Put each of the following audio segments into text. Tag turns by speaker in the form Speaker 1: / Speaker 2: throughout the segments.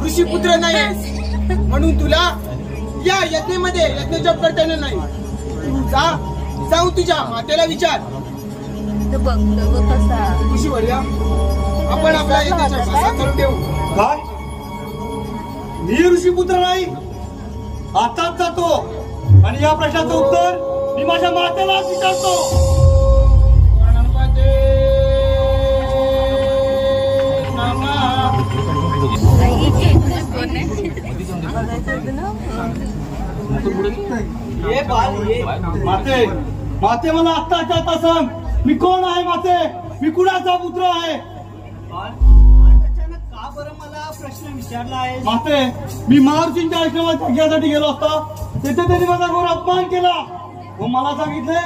Speaker 1: ऋषीपुत्र नाही म्हणून तुला या यज्ञेमध्ये यज्ञजप करता येणार नाही. जाऊ तुझ्या मातेला विचार. ऋषीवर्या, आपण आपल्या यज्ञाचा प्रसाद करून देऊ.
Speaker 2: काय? मी ऋषीपुत्र नाही? आताच जातो आणि या प्रश्नाचं उत्तर मी माझ्या मातेला विचारतो. माते, माते मला आत्ताच्या आता सांग, मी कोण आहे? माते, मी कुणाचा पुत्र आहे?
Speaker 3: का बरं मला प्रश्न विचारला आहे?
Speaker 2: माते, मी महर्षींच्या आश्रमात यज्ञासाठी गेलो असता, तेथे त्यांनी माझा घोर अपमान केला व मला सांगितले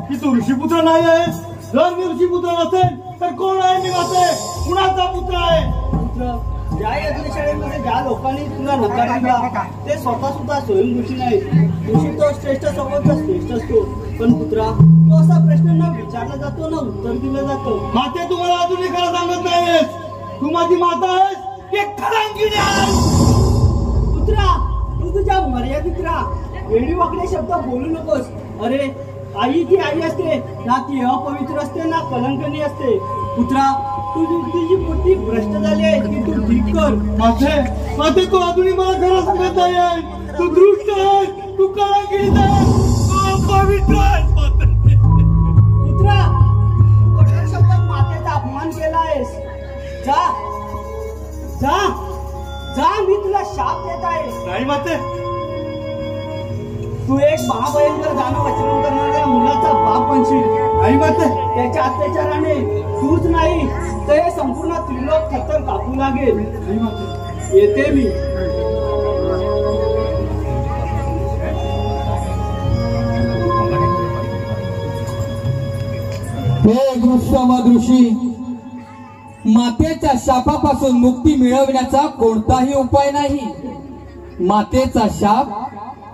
Speaker 2: की तू ऋषीपुत्र नाही आहे. जर मी ऋषीपुत्र नसेल तर कोण आहे मी? माते, कुणाचा पुत्र आहे?
Speaker 3: पुत्र, ज्या यज्ञशाळेमध्ये ज्या लोकांनी तुला नकार दिला ते स्वतः सुद्धा स्वयंऋषी नाही. ऋषी तो श्रेष्ठ सर्वोच्च श्रेष्ठ असतो, पण पुत्रा तो असा प्रश्न न विचारला जातो ना उत्तर दिलं जातं.
Speaker 2: माते, तुम्हाला अजूनही खरं सांगत नाहीस. तू माझी माता आहेस की खरांगिणी आहेस?
Speaker 3: पुत्रा, तू तुझ्या मर्यादित राहा. वेडी वाकडे शब्द बोलू नकोस. अरे, आई ती आई असते ना, ती अपवित्र असते ना कलंकनी असते. पुत्रा, तुझी बुद्धी भ्रष्ट झाली आहे की तू ठीक कर.
Speaker 2: माते, तू अजूनही मला खरं सांगत नाही. तू दृष्ट आहेस, तू कलंकित आहेस, तू अपवित्र आहेस.
Speaker 3: पुत्रा, कठोर शब्दात मातेचा अपमान केला आहेस. जा जा जा, मी तुला शाप देत आहे.
Speaker 2: नाही माते,
Speaker 3: तू एक महाभयंकर दानव आचरण करणाऱ्या मुलाचा बाप बनशील.
Speaker 2: नाही माते,
Speaker 3: त्याच्या अत्याचाराने तूच नाही तर हे संपूर्ण त्रिलोक थरथर कापू लागेल.
Speaker 2: नाही माते,
Speaker 3: येते मी.
Speaker 4: ऋषी, मातेच्या शापापासून मुक्ती मिळवण्याचा कोणताही उपाय नाही. मातेचा शाप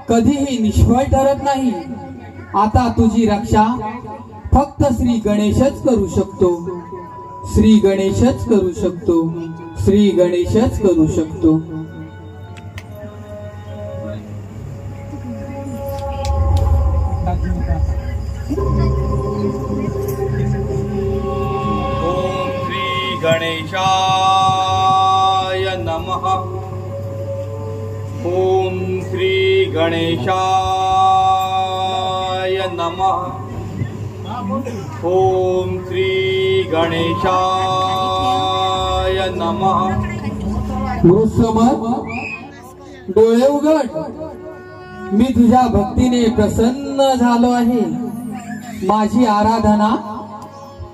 Speaker 4: कधीही निष्फळ ठरत नाही. आता तुझी रक्षा फक्त श्री गणेशच करू शकतो. श्री गणेशच करू शकतो. श्री गणेशच करू शकतो.
Speaker 2: गणेशाय नमः. ओम श्री गणेशाय नमः. ओम श्री गणेशाय नमः.
Speaker 4: गुरुसमर, डोळे उघड. मी तुझ्या भक्तीने प्रसन्न झालो आहे. माझी आराधना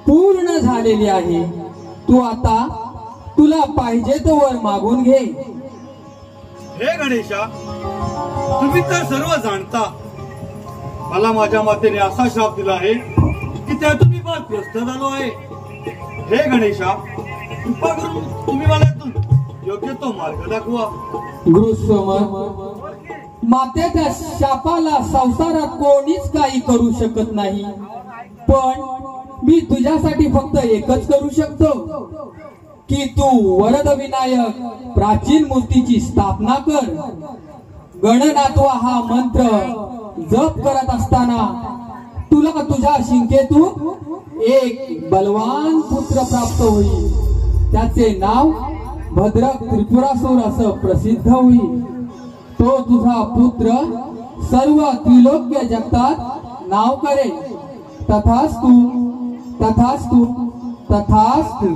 Speaker 4: पूर्ण झालेली आहे. तू आता तुला पाहिजे तो वर मागून घे.
Speaker 2: हे गणेशा, तुम्ही तर सर्व जाणता मला माझ्या मातेने असा श्राप दिला आहे की त्यातून मी फार त्रस्त झालो आहे. हे गणेशा, कृपा करून तुम्ही मला योग्य तो मार्ग दाखवा.
Speaker 4: गृहस्वामर, मातेच्या शापाला संसारात कोणीच काही करू शकत नाही, पण मी तुझ्यासाठी फक्त एकच करू शकतो की तू वरद विनायक प्राचीन मूर्तीची स्थापना कर. गणनात्वा हा मंत्र जप करत असताना तुला तुझ्या शिंकेतून एक बलवान पुत्र प्राप्त होईल. त्याचे नाव भद्रक त्रिपुरासूर असं प्रसिद्ध होईल. तो तुझा पुत्र सर्व त्रिलोक्य जगतात नाव करेल. तथास्तु, तथास्तु, तथास्तु.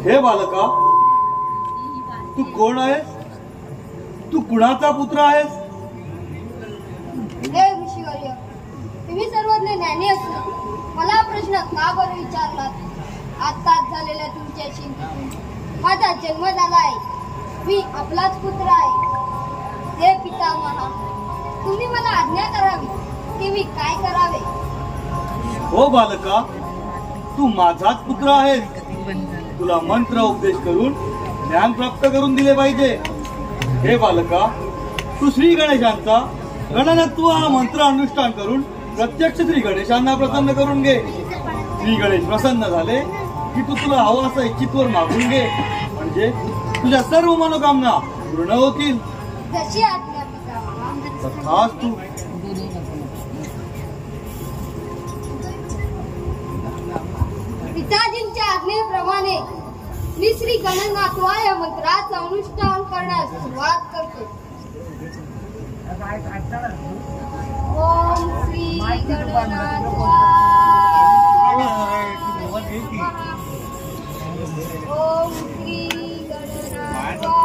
Speaker 2: हे बालका, तू कोण आहेस? तू कुणाचा पुत्र आहेस?
Speaker 5: हे ऋषीवर्य, तुम्ही सर्वज्ञ ज्ञानी असून मला प्रश्न का बरं विचारलात? आत्ताच झालेल्या तुमच्याशी माझा जन्म झाला आहे. मी आपलाच पुत्र आहे. हे पितामहा, तुम्ही मला आज्ञा करावी की मी काय करावे?
Speaker 2: हो बालका, तू माझाच पुत्र आहेस. तुला मंत्र उपदेश करून ज्ञान प्राप्त करून दिले पाहिजे. हे बालका, तू श्री गणेशांचा गणनत्व हा मंत्र अनुष्ठान करून प्रत्यक्ष श्री गणेशांना प्रसन्न करून घे. श्री गणेश प्रसन्न झाले की तू तुला हवं असं इच्छितवर मागून घे, म्हणजे तुझ्या सर्व मनोकामना पूर्ण होतील.
Speaker 5: जशी आज्ञा पितामहा.
Speaker 2: तथास्तु.
Speaker 5: पिताजींच्या आज्ञेप्रमाणे मी श्री गणनाथवा या मंत्राचं अनुष्ठान करण्यास सुरुवात करतो. ओम श्री गणनाथवा. ओम श्री गणनाथवा. ओम श्री गणनाथवा.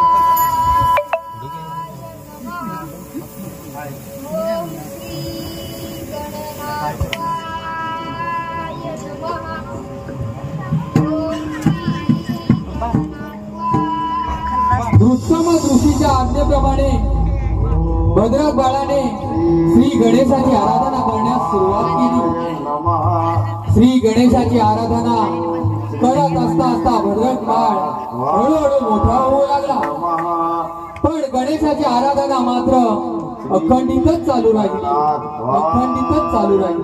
Speaker 4: दृश्यमत ऋषीच्या आज्ञेप्रमाणे भद्रक बाळाने श्री गणेशाची आराधना करण्यास सुरुवात केली. श्री गणेशाची आराधना करत असता असता भद्रक बाळ हळूहळू मोठा होऊ लागला. पण गणेशाची आराधना मात्र अखंडितच चालू राहिली. अखंडितच चालू राहिली.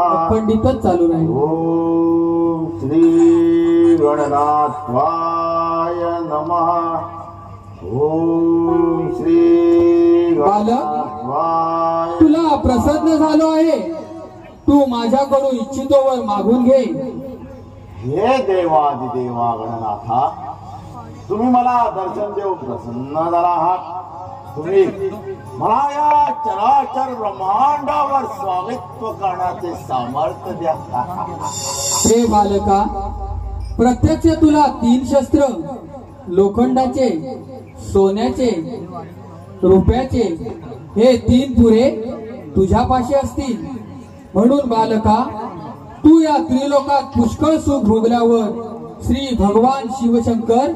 Speaker 4: अखंडितच चालू राहिली.
Speaker 6: ओम श्री गणनाथाय नमः. ओम श्री
Speaker 4: बालक, तुला प्रसन्न झालो आहे. तू माझ्याकडून इच्छितो वर मागून घे.
Speaker 6: हे देवादिदेवा गणनाथा, तुम्ही मला दर्शन देऊन प्रसन्न झाला आहात. तुम्ही मला या चराचर ब्रह्मांडावर स्वामित्व करण्याचे सामर्थ्य द्या.
Speaker 4: हे बालका, प्रत्यक्ष तुला 3 शस्त्र लोखंडाचे, सोन्याचे, रुपयाचे हे 3 पुरे तुझ्यापाशी असतील. म्हणून बालका, तू या त्रिलोकात पुष्कळ सुख भोगल्यावर श्री भगवान शिवशंकर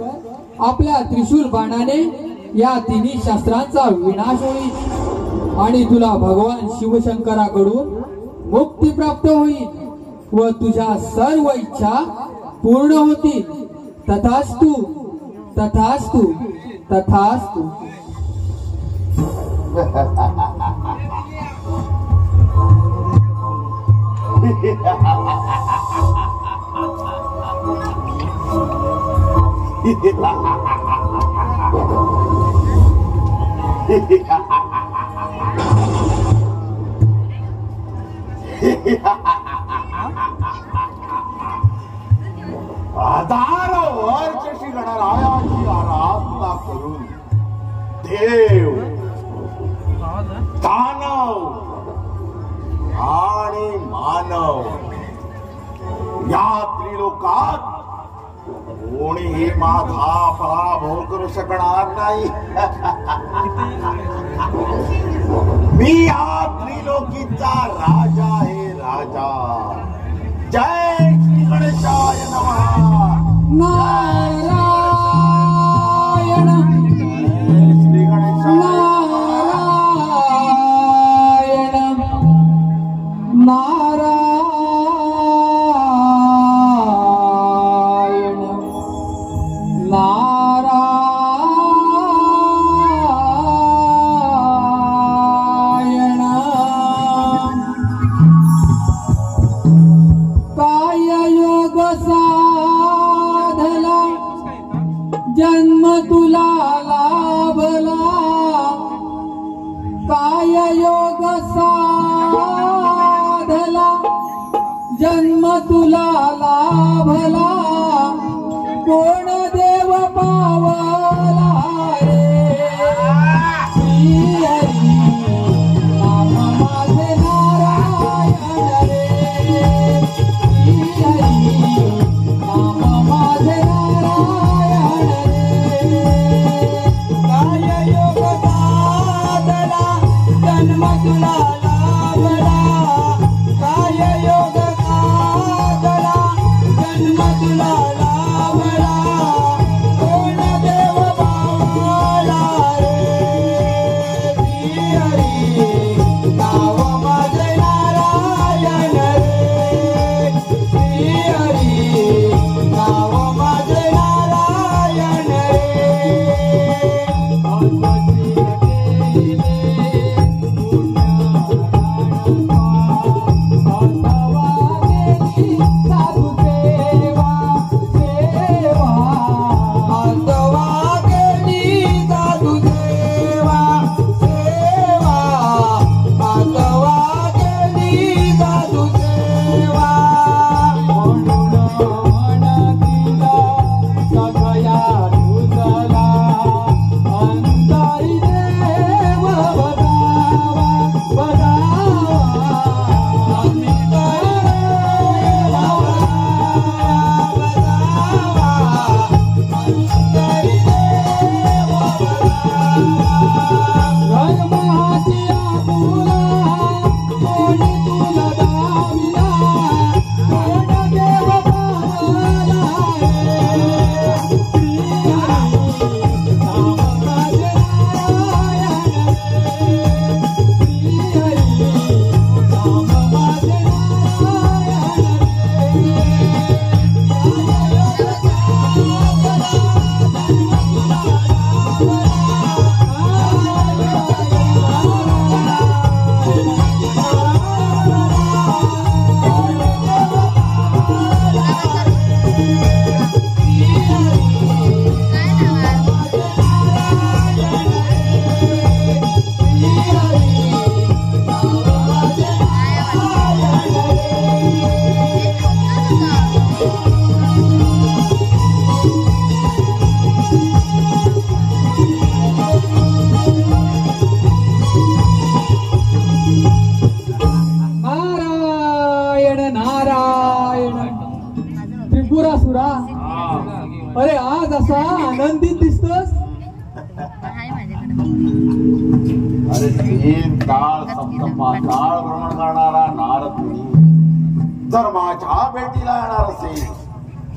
Speaker 4: आपल्या त्रिशूल बाणाने या 3 शस्त्रांचा विनाश होईल आणि तुला भगवान शिवशंकराकडून मुक्ती प्राप्त होईल व तुझ्या सर्व इच्छा पूर्ण होतील. तथास्तु, तथास्तु, तथास्तु.
Speaker 6: आधारवर श्री गणरायाची आराधना करून देव, दानव आणि मानव या त्रिलोकात कोणीही माझा पराभव करू शकणार नाही. मी या त्रिलोकीचा राजा आहे, राजा. जय श्री गणेशाय नमः.
Speaker 4: नारायण
Speaker 6: जय श्री गणेशाय
Speaker 4: नारायण जन्म तुला लाभला, काय योग साधला, जन्म तुला लाभला, कोण देव पावला रे. श्री हरी नाम माझे नारायण रे. श्री हरी नाम माझे नारायण रे. काय योग साधला, जन्म तुला लाभला, काय योग साधला, जन्म तुला लाभला, कोण देव पावला रे. श्री हरी नाव माझे नारायण रे. श्री हरी नाव माझे नारायण त्रिपुरासुरा, अरे आज असा आनंदित दिसतोस.
Speaker 6: अरे तीन काळ सप्तपाताळ भ्रमण करणारा नारद मुनी जर माझ्या भेटीला येणार असेल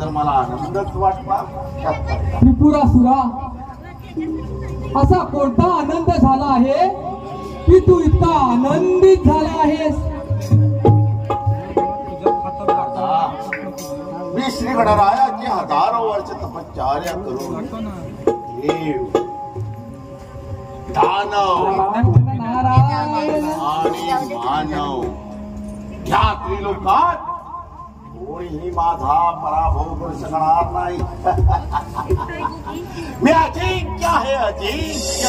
Speaker 6: तर मला आनंदच वाटला.
Speaker 4: त्रिपुरासुरा, असा कोणता आनंद झाला आहे की तू इतका आनंदित झाला आहेस?
Speaker 6: मी श्री गणरायाची हजारो वर्ष तपश्चर्या करून देव, दानव आणि मानव या त्रिलोकात कोणीही माझा पराभव करू शकणार नाही. मी अजिंक्य आहे, अजिंक्य.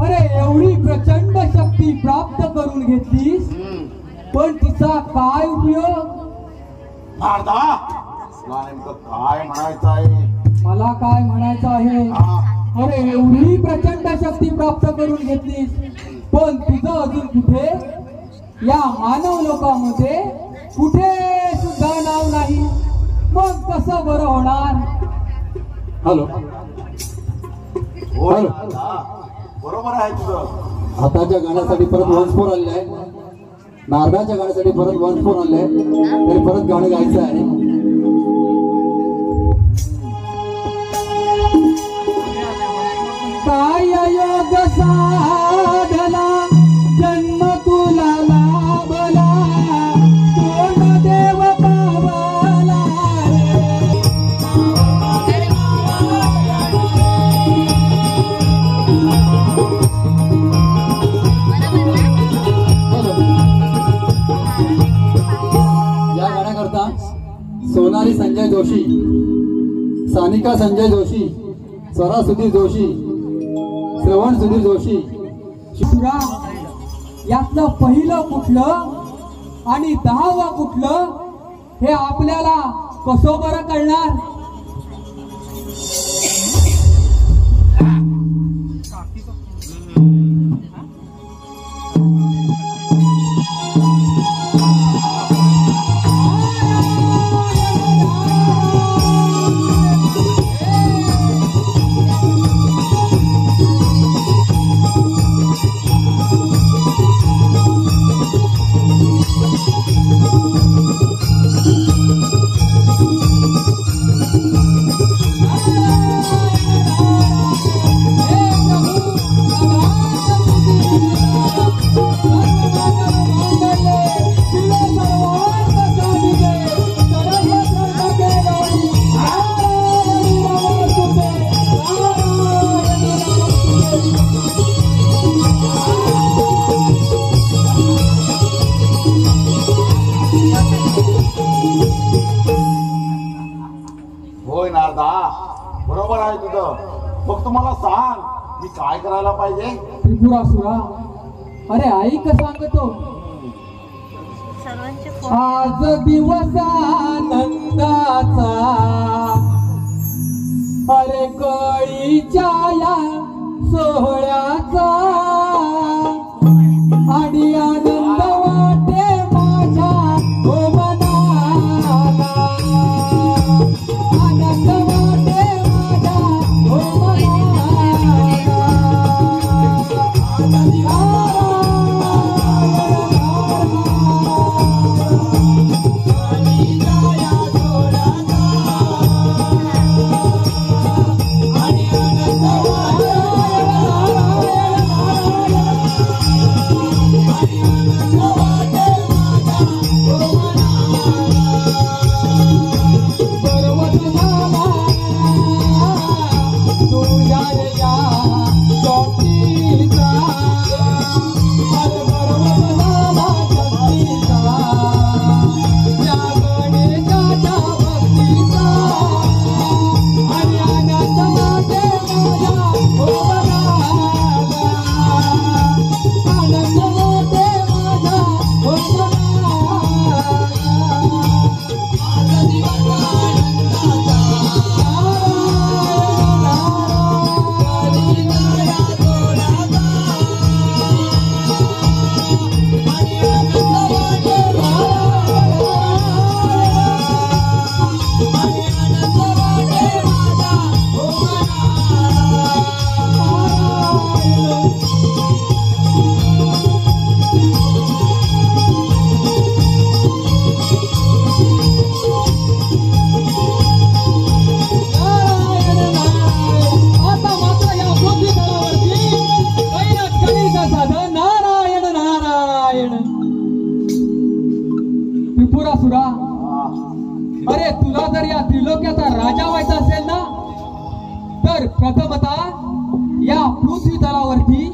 Speaker 4: अरे एवढी प्रचंड शक्ती प्राप्त करून घेतलीस, पण तिचा काय उपयोग?
Speaker 6: भारता, तुला नेमकं काय म्हणायचं आहे?
Speaker 4: मला काय म्हणायचं आहे, अरे एवढी प्रचंड शक्ती प्राप्त करून घेतलीस, पण तुझं अजून कुठे या मानव लोकांमध्ये कुठे सुद्धा नाव मग कसं बरं होणार? हॅलो
Speaker 6: होय नारदा, बरोबर आहे तुझं.
Speaker 4: आताच्या गाण्यासाठी परत वन्सफोर आले आहे. नारदाच्या गाण्यासाठी परत वन्सफोर आले तरी परत गाणं गायचं आहे. काय योग साधला जन्म तुला लाभला कोण देव पावला या गाण्याकरता सोनाली संजय जोशी, सानिका संजय जोशी, स्वरा सुधीर जोशी, श्रवण सुधीर जोशी. शिवरा यातलं पहिलं कुठलं आणि 10वं कुठलं हे आपल्याला कसं बरं कळणार?
Speaker 6: होय नारदा, बरोबर आहे तुझं. फक्त मला सांग, मी काय करायला पाहिजे?
Speaker 4: त्रिपुरासुरा, अरे ऐक सांगतो. आज दिवस आनंदाचा, अरे कळीच्या या सोहळ्याचा आणि आनंद वाटे माझ्या मनाला, आनंद वाटे माझ्या त्रिपुरासुरा, अरे तुला जर या त्रिलोक्याचा राजा व्हायचा असेल ना, तर प्रथमतः या पृथ्वी तलावरती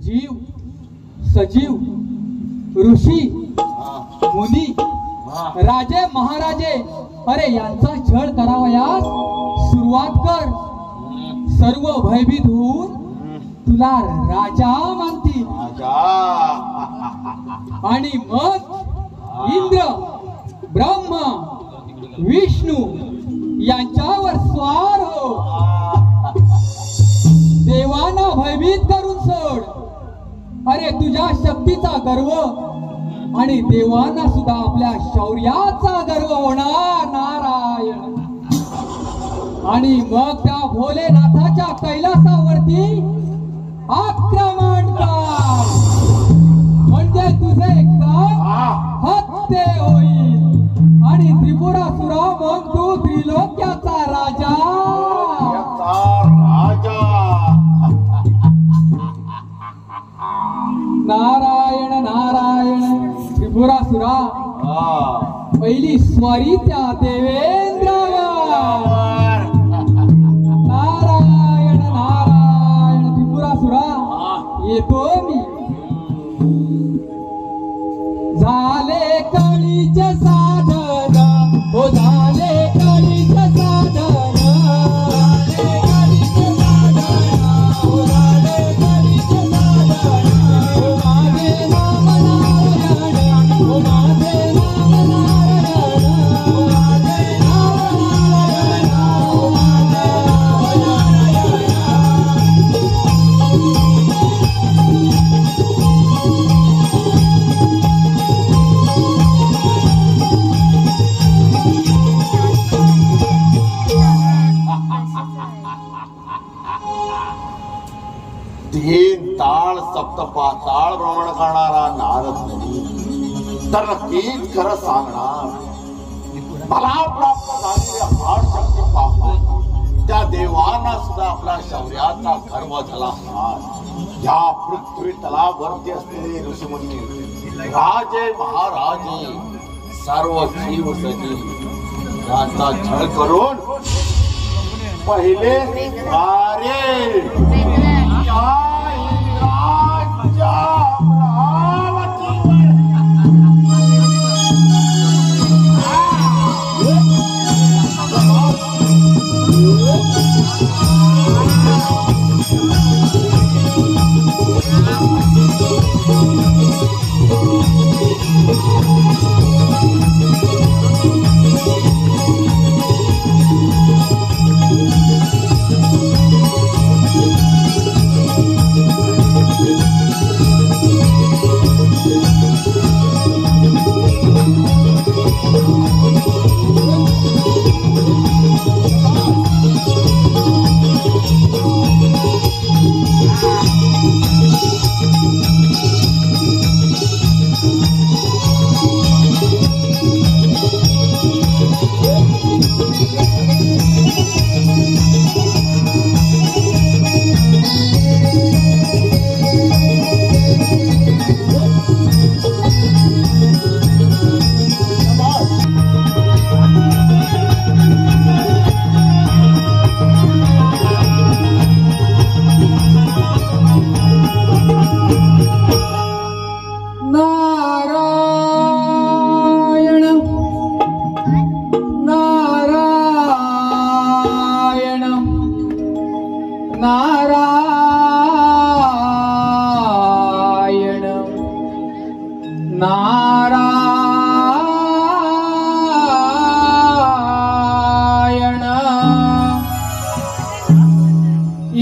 Speaker 4: जीव, सजीव, ऋषी, मुनी, राजे, महाराजे, अरे यांचा छळ करावयास सुरुवात कर. सर्व भयभीत होऊन तुला राजा मानतील आणि मग इंद्र, ब्रह्मा, विष्णू यांच्यावर स्वार हो. देवांना भयभीत करून सोड. अरे तुझ्या शक्तीचा गर्व आणि देवांना सुद्धा आपल्या शौर्याचा गर्व होणार. नारायण. आणि मग त्या भोलेनाथाच्या कैलासावरती आक्रमण कर, म्हणजे तुझे काम हत्ते होईल आणि त्रिपुरासुरा मग तू त्रिलोक्याचा राजा. नारायण नारायण. त्रिपुरासुरा पहिली स्वारी त्या देवेंद्रावर. नारायण नारायण. त्रिपुरासुरा येतो मी. झाले कळीचे साधन, हो झाले कळीचे साधन, झाले कळीचे साधन, हो झाले कळीचे साधन. हो माझे नाम नारायण, हो माझे नाम नारायण, हो माझे नाम नारायण, हो माझे
Speaker 6: तीन ताळ सप्तपाताळ भ्रमण करणारा नारद मुनी तर नक्कीच खरं सांगणार. मला प्राप्त झालेली हाड शक्ती पाहून त्या देवांना सुद्धा आपल्या शौर्याचा गर्व झाला असणार. या पृथ्वी तलावरती असलेले ऋषीमुनी, राजे महाराजे, सर्व जीव सजीव यांचा छळ करून पहिले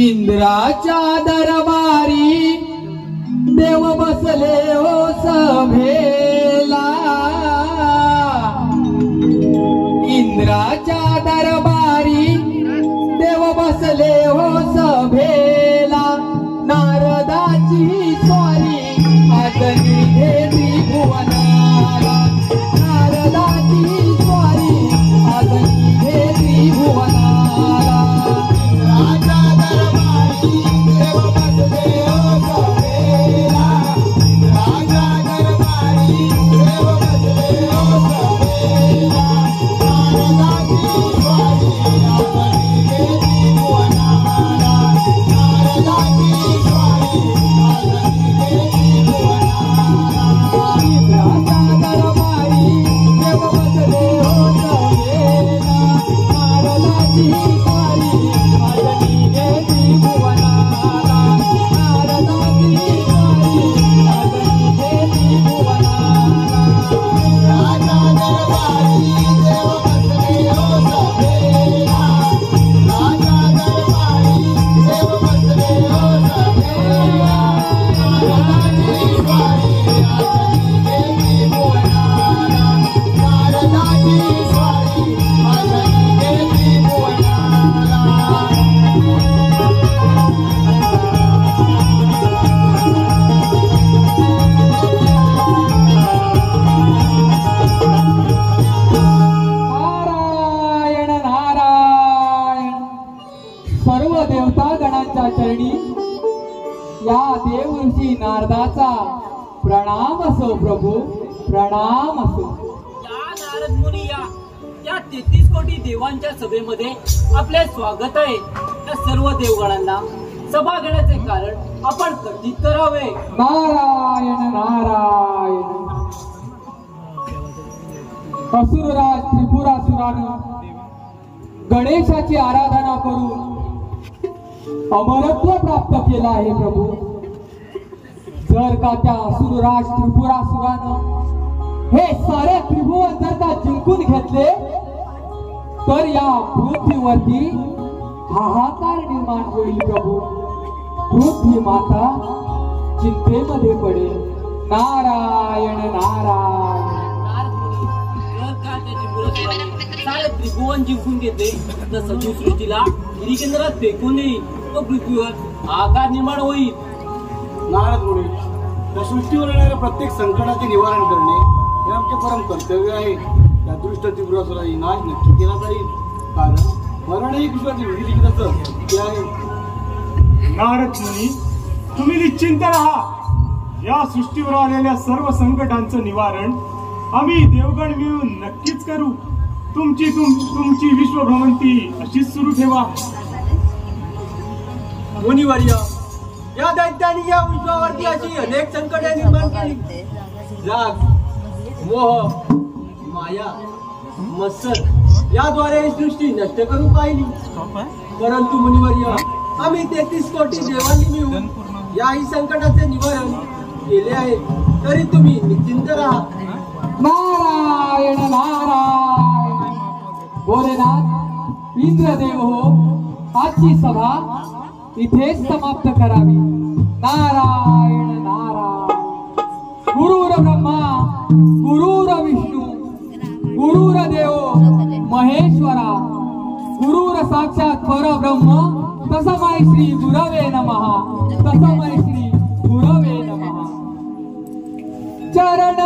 Speaker 4: इंद्राच्या दरबारी देव बसले हो सभेला. इंद्राच्या दरबारी देव बसले हो सभेला. नारदाची स्वारी आदनी हे त्रिभुवनाला. नारदाची स्वारी आदनी हे त्रिभुवनाला.
Speaker 1: राजा दरबारी देव बसले हो सभेला. राजा दरबारी
Speaker 4: प्रभू, प्रणाम असो.
Speaker 3: या नारद मुनी या 33 कोटी देवांच्या सभेमध्ये आपले स्वागत आहे. त्या सर्व देवगणांना सभा घेण्याचे कारण आपण कथित करावे.
Speaker 4: नारायण नारायण. असुरराज त्रिपुरासुरानं गणेशाची आराधना करून अमरत्व प्राप्त केलं आहे प्रभू. जर का त्या असुरराज त्रिपुरासुरानं हे सारे त्रिभुवन जर का जिंकून घेतले तर या पृथ्वीवरती हाहाकार निर्माण होईल प्रभू. पृथ्वी माता चिंतेमध्ये पडेल. नारायण नारायण.
Speaker 3: जर का त्या त्रिपुरासुराने सारे त्रिभुवन जिंकून घेतले तर सजीव सृष्टीला गिरिकेंद्रात फेकून देईल. तो पृथ्वीवर आकार निर्माण होईल.
Speaker 2: नारद मुनी, त्या सृष्टीवर येणाऱ्या प्रत्येक संकटाचे निवारण करणे हे आमचे परम कर्तव्य आहे. त्या दुष्ट त्रिपुरासुराचा नाश नक्की केला जाईल, कारण मरण ही विश्वाची विधी लिखित असतं ते आहे.
Speaker 7: नारद मुनी, तुम्ही निश्चिंत राहा. या सृष्टीवर आलेल्या सर्व संकटांचं निवारण आम्ही देवगण मिळून नक्कीच करू. तुमची विश्वभ्रमंती अशीच सुरू ठेवा.
Speaker 3: मुनिवर्य, या दैत्याने या विश्वावरती अशी अनेक संकटे निर्माण केली. राग, मोह, माया, मत्सर याद्वारे ही सृष्टी नष्ट करून पाहिली. परंतु मुनिवर्य, आम्ही 33 कोटी देवांनी मिळून याही संकटाचे निवारण केले आहे. तरी तुम्ही निश्चिंत राहा.
Speaker 4: नारायण नारायण. भोलेनाथ, इंद्रदेव हो, आजची सभा इथेच समाप्त करावी. नारायण नारायण. गुरुर ब्रह्मा गुरुर विष्णू गुरुर्देव महेश्वरा. गुरुर साक्षात परब्रह्म तस्मै श्री गुरवे नमः. तस्मै श्री गुरवे नमः. चरण